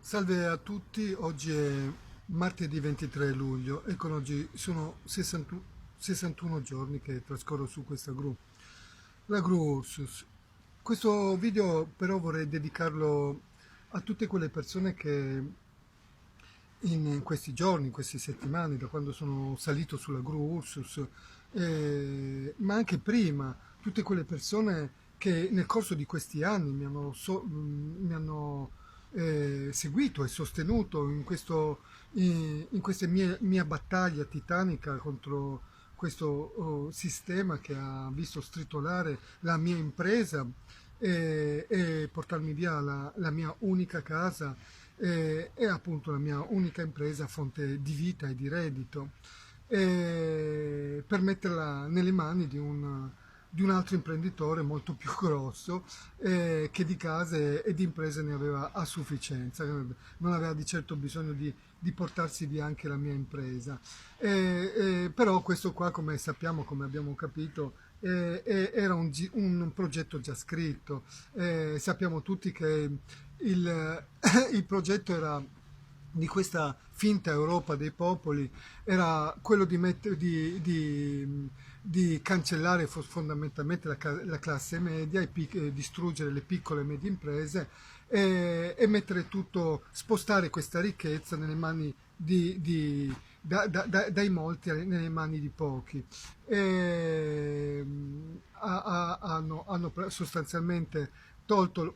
Salve a tutti, oggi è martedì 23 luglio e con oggi sono 61 giorni che trascorro su questa gru, la gru Ursus. Questo video però vorrei dedicarlo a tutte quelle persone che in questi giorni, in queste settimane, da quando sono salito sulla Gru Ursus, ma anche prima, tutte quelle persone che nel corso di questi anni mi hanno seguito e sostenuto in questa mia battaglia titanica contro questo sistema che ha visto stritolare la mia impresa e portarmi via la mia unica casa è appunto la mia unica impresa, fonte di vita e di reddito, per metterla nelle mani di un altro imprenditore molto più grosso, che di case e di imprese ne aveva a sufficienza, non aveva di certo bisogno di portarsi via anche la mia impresa. Però questo qua, come sappiamo, come abbiamo capito, era un progetto già scritto. Sappiamo tutti che il, il progetto era di questa finta Europa dei popoli, era quello di cancellare fondamentalmente la classe media, distruggere le piccole e medie imprese e mettere tutto, spostare questa ricchezza nelle mani dai molti nelle mani di pochi. Hanno sostanzialmente tolto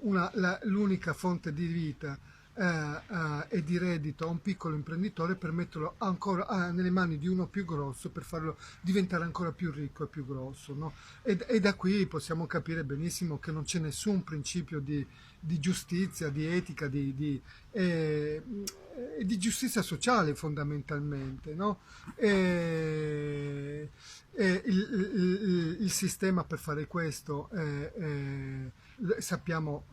l'unica fonte di vita e di reddito a un piccolo imprenditore per metterlo ancora nelle mani di uno più grosso, per farlo diventare ancora più ricco e più grosso, no? E da qui possiamo capire benissimo che non c'è nessun principio di giustizia, di etica, di giustizia sociale fondamentalmente, no? Il sistema per fare questo sappiamo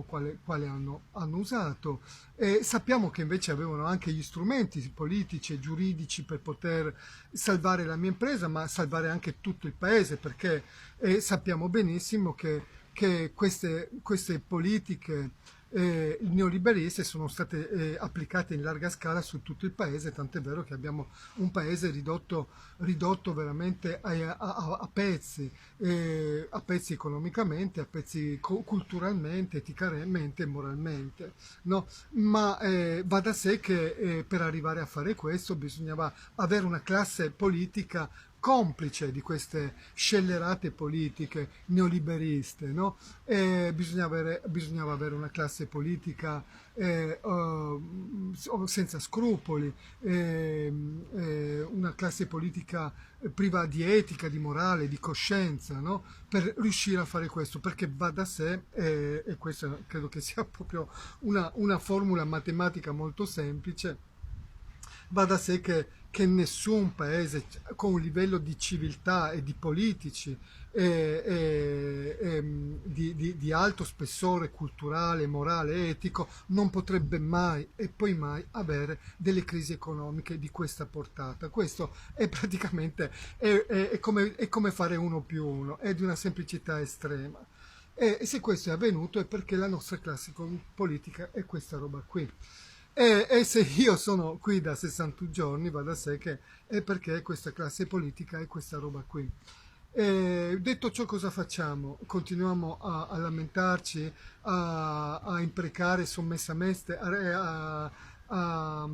quale hanno usato, e sappiamo che invece avevano anche gli strumenti politici e giuridici per poter salvare la mia impresa, ma salvare anche tutto il paese, perché sappiamo benissimo che queste politiche neoliberiste sono state applicate in larga scala su tutto il paese, tant'è vero che abbiamo un paese ridotto veramente a pezzi economicamente, a pezzi culturalmente, eticamente e moralmente, no? Ma va da sé che per arrivare a fare questo bisognava avere una classe politica complice di queste scellerate politiche neoliberiste, no? Bisognava avere una classe politica senza scrupoli, una classe politica priva di etica, di morale, di coscienza, no? Per riuscire a fare questo, perché va da sé, e questa credo che sia proprio una formula matematica molto semplice, va da sé che nessun paese con un livello di civiltà e di politici di alto spessore culturale, morale, etico non potrebbe mai e poi mai avere delle crisi economiche di questa portata. Questo è praticamente è come fare uno più uno, è di una semplicità estrema. E se questo è avvenuto è perché la nostra classe politica è questa roba qui. E se io sono qui da 61 giorni, va da sé che è perché questa classe politica è questa roba qui. Detto ciò, cosa facciamo? Continuiamo a lamentarci, a imprecare sommessamente, a, a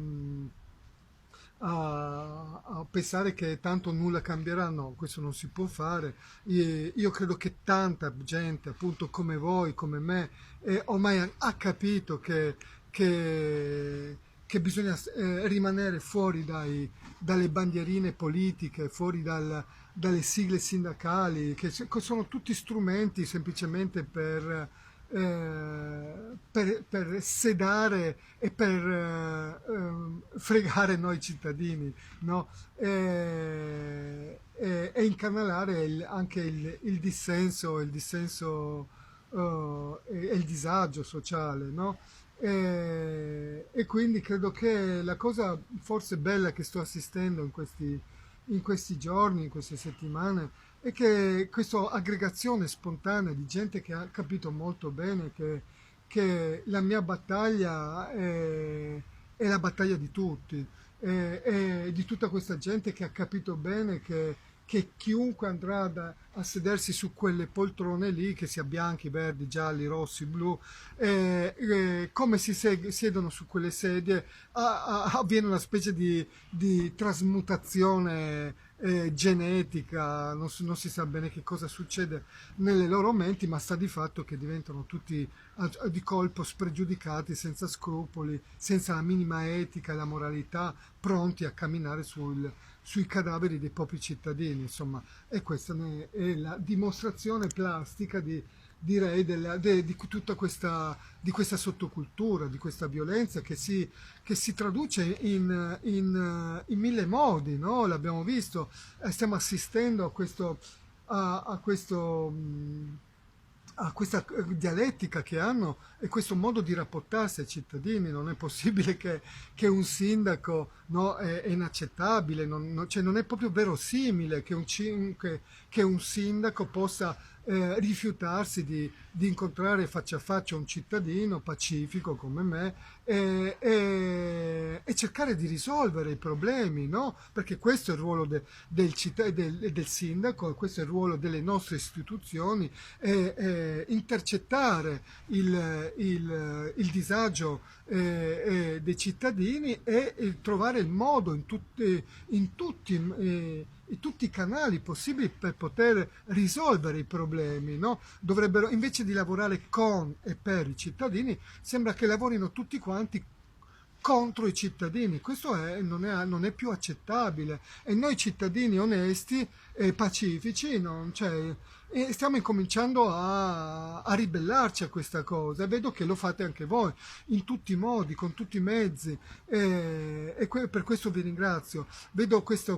pensare che tanto nulla cambierà? No, questo non si può fare. Io credo che tanta gente, appunto come voi, come me, ormai ha capito che bisogna rimanere fuori dalle bandierine politiche, fuori dalle sigle sindacali, che sono tutti strumenti semplicemente per sedare e per fregare noi cittadini, no? E incanalare anche il dissenso, e il disagio sociale, no? E quindi credo che la cosa forse bella che sto assistendo in questi giorni, in queste settimane, è che questa aggregazione spontanea di gente che ha capito molto bene che la mia battaglia è la battaglia di tutti, e di tutta questa gente che ha capito bene che chiunque andrà a sedersi su quelle poltrone lì, che sia bianchi, verdi, gialli, rossi, blu, come siedono su quelle sedie, avviene una specie di trasmutazione genetica, non si sa bene che cosa succede nelle loro menti, ma sta di fatto che diventano tutti di colpo spregiudicati, senza scrupoli, senza la minima etica e la moralità, pronti a camminare sui cadaveri dei propri cittadini, insomma, e questa è la dimostrazione plastica direi di tutta di questa sottocultura, di questa violenza che si traduce in mille modi, no? L'abbiamo visto, stiamo assistendo a questo, a questa dialettica che hanno e questo modo di rapportarsi ai cittadini. Non è possibile che un sindaco, no, è inaccettabile, cioè non è proprio verosimile che un sindaco possa rifiutarsi di incontrare faccia a faccia un cittadino pacifico come me e cercare di risolvere i problemi, no? Perché questo è il ruolo del sindaco, e questo è il ruolo delle nostre istituzioni, intercettare il disagio dei cittadini e trovare il modo in tutti i canali possibili per poter risolvere i problemi, no? Dovrebbero, invece di lavorare con e per i cittadini, sembra che lavorino tutti quanti contro i cittadini. Questo non è più accettabile, e noi cittadini onesti e pacifici stiamo incominciando a ribellarci a questa cosa, e vedo che lo fate anche voi in tutti i modi, con tutti i mezzi, per questo vi ringrazio. Vedo questa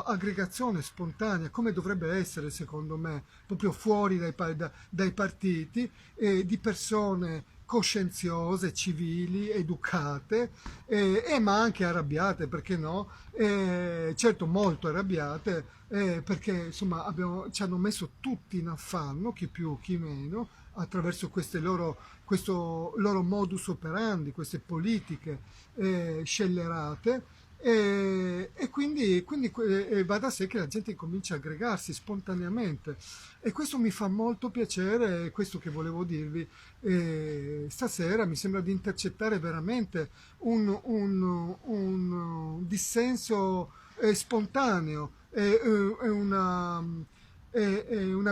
aggregazione spontanea, come dovrebbe essere secondo me, proprio fuori dai partiti, di persone coscienziose, civili, educate, ma anche arrabbiate, perché no? Certo, molto arrabbiate, perché insomma ci hanno messo tutti in affanno, chi più chi meno, attraverso questo loro modus operandi, queste politiche scellerate. E quindi va da sé che la gente comincia a aggregarsi spontaneamente, e questo mi fa molto piacere. È questo che volevo dirvi stasera. Mi sembra di intercettare veramente un dissenso spontaneo, e una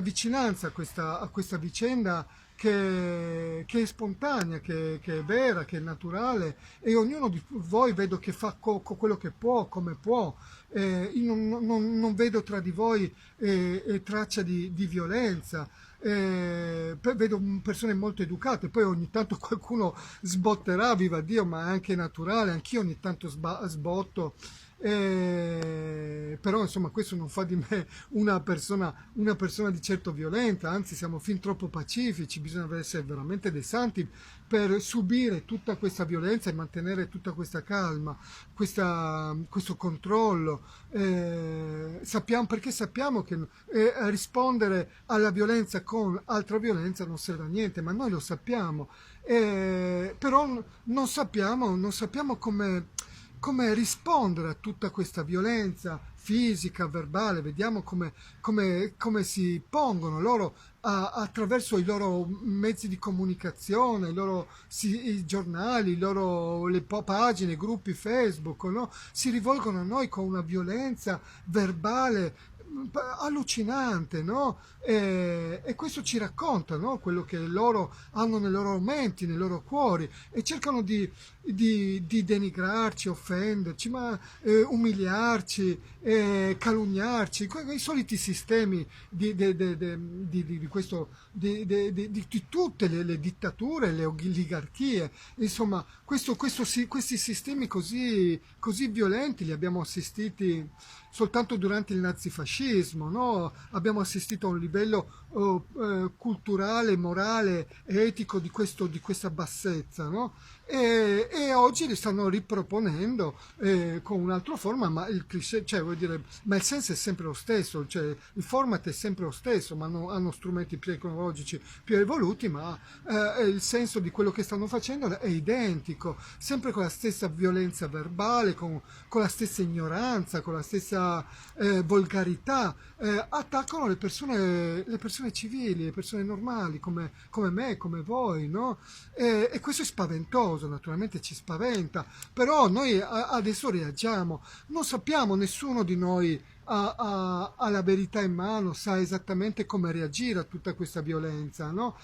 vicinanza a questa vicenda che è spontanea, che è vera, che è naturale, e ognuno di voi vedo che fa quello che può, come può. Io non vedo tra di voi traccia di violenza. Vedo persone molto educate, poi ogni tanto qualcuno sbotterà, viva Dio, ma è anche naturale, anch'io ogni tanto sbotto. Però insomma questo non fa di me una persona di certo violenta, anzi siamo fin troppo pacifici. Bisogna essere veramente dei santi per subire tutta questa violenza e mantenere tutta questa calma, questo controllo. Perché sappiamo che rispondere alla violenza con altra violenza non serve a niente, ma noi lo sappiamo, però non sappiamo come rispondere a tutta questa violenza fisica, verbale. Vediamo come si pongono loro attraverso i loro mezzi di comunicazione, i giornali, le pagine, i gruppi Facebook, no? Si rivolgono a noi con una violenza verbale allucinante, no? E questo ci racconta, no? Quello che loro hanno nei loro menti, nei loro cuori, e cercano di denigrarci, offenderci, umiliarci, calunniarci, i soliti sistemi di tutte le dittature, le oligarchie. Insomma, questi sistemi così violenti li abbiamo assistiti soltanto durante il nazifascismo, no? Abbiamo assistito a un livello culturale, morale e etico di questa bassezza, no? e oggi li stanno riproponendo con un'altra forma, ma il cliché, cioè, vuol dire, ma il senso è sempre lo stesso, cioè, il format è sempre lo stesso, ma hanno strumenti più tecnologici più evoluti, ma il senso di quello che stanno facendo è identico, sempre con la stessa violenza verbale, con la stessa ignoranza, con la stessa volgarità, attaccano le persone civili, le persone normali come me, come voi, no? E questo è spaventoso, naturalmente ci spaventa, però noi adesso reagiamo, non sappiamo, nessuno di noi ha la verità in mano, sa esattamente come reagire a tutta questa violenza, no?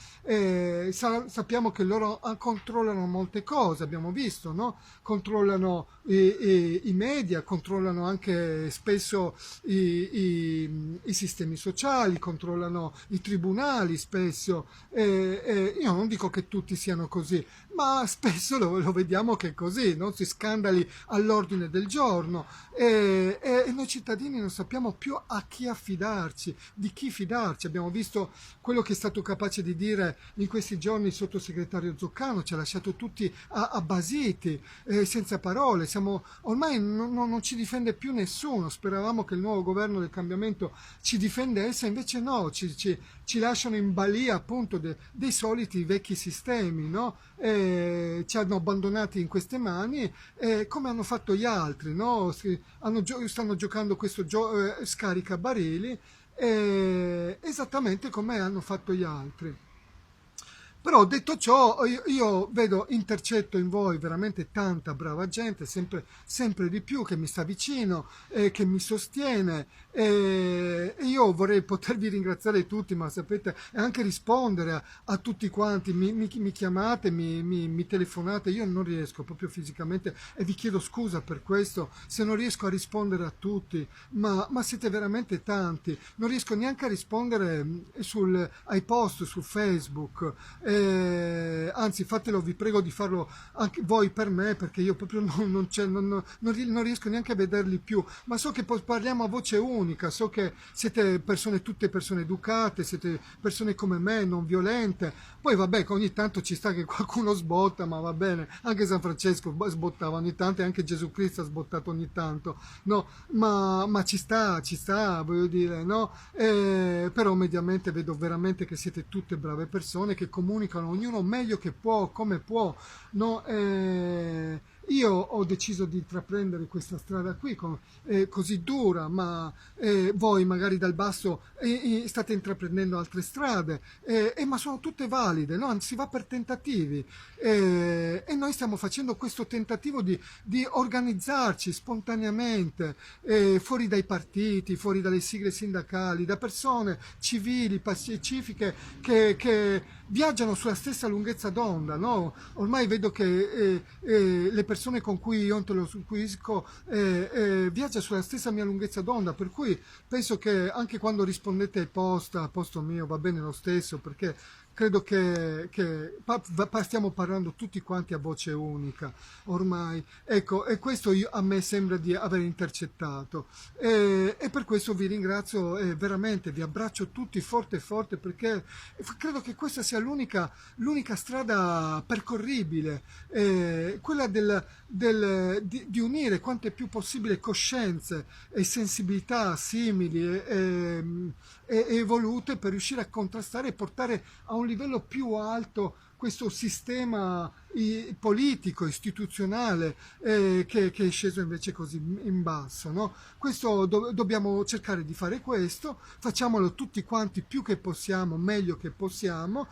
Sappiamo che loro controllano molte cose, abbiamo visto, no? Controllano i media, controllano anche spesso i sistemi sociali, controllano i tribunali spesso. Io non dico che tutti siano così, ma spesso lo vediamo che è così, no? Si scandali all'ordine del giorno e noi cittadini non sappiamo più a chi affidarci, di chi fidarci. Abbiamo visto quello che è stato capace di dire in questi giorni il sottosegretario Zoccano, ci ha lasciato tutti abbasiti, senza parole. Ormai non ci difende più nessuno, speravamo che il nuovo governo del cambiamento ci difendesse, invece no, ci lasciano in balia appunto dei soliti vecchi sistemi, no? Ci hanno abbandonati in queste mani, come hanno fatto gli altri, no? Stanno giocando questo scaricabarili, esattamente come hanno fatto gli altri. Però detto ciò, io vedo, intercetto in voi veramente tanta brava gente, sempre di più, che mi sta vicino, che mi sostiene. E io vorrei potervi ringraziare tutti, ma sapete, e anche rispondere a tutti quanti. Mi chiamate, mi telefonate, io non riesco proprio fisicamente e vi chiedo scusa per questo, se non riesco a rispondere a tutti, ma siete veramente tanti. Non riesco neanche a rispondere ai post su Facebook. Anzi, fatelo, vi prego di farlo anche voi per me, perché io proprio non riesco neanche a vederli più, ma so che parliamo a voce unica, so che siete tutte persone educate, siete persone come me, non violente. Poi vabbè, che ogni tanto ci sta che qualcuno sbotta, ma va bene, anche San Francesco sbottava ogni tanto e anche Gesù Cristo ha sbottato ogni tanto, no? Ma ci sta, voglio dire, no? Però mediamente vedo veramente che siete tutte brave persone che comunicano ognuno meglio che può, come può, no? Io ho deciso di intraprendere questa strada qui così dura, ma voi magari dal basso state intraprendendo altre strade, ma sono tutte valide, no? Si va per tentativi, e noi stiamo facendo questo tentativo di organizzarci spontaneamente, fuori dai partiti, fuori dalle sigle sindacali, da persone civili, pacifiche, che viaggiano sulla stessa lunghezza d'onda, no? Ormai vedo che le persone con cui io interloquisco viaggiano sulla stessa mia lunghezza d'onda, per cui penso che anche quando rispondete ai post, a posto mio, va bene lo stesso, perché credo che stiamo parlando tutti quanti a voce unica ormai. Ecco, e questo a me sembra di aver intercettato. E per questo vi ringrazio veramente, vi abbraccio tutti forte forte, perché credo che questa sia l'unica strada percorribile, quella di unire quante più possibile coscienze e sensibilità simili e evolute, per riuscire a contrastare e portare a un livello più alto questo sistema politico, istituzionale, che è sceso invece così in basso, no? Dobbiamo cercare di fare questo, facciamolo tutti quanti più che possiamo, meglio che possiamo,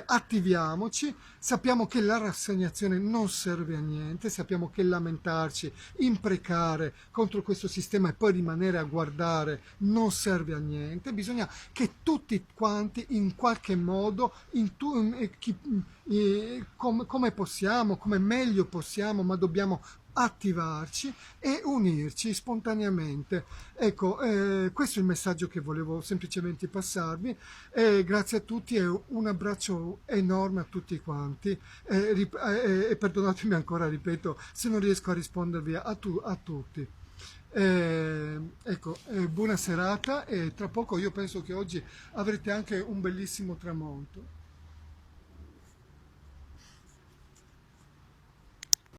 attiviamoci, sappiamo che la rassegnazione non serve a niente, sappiamo che lamentarci, imprecare contro questo sistema e poi rimanere a guardare non serve a niente, bisogna che tutti quanti in qualche modo, come possiamo, come meglio possiamo, ma dobbiamo attivarci e unirci spontaneamente. Ecco, questo è il messaggio che volevo semplicemente passarvi. Grazie a tutti e un abbraccio enorme a tutti quanti. E perdonatemi ancora, ripeto, se non riesco a rispondervi a tutti. Ecco, buona serata, e tra poco io penso che oggi avrete anche un bellissimo tramonto.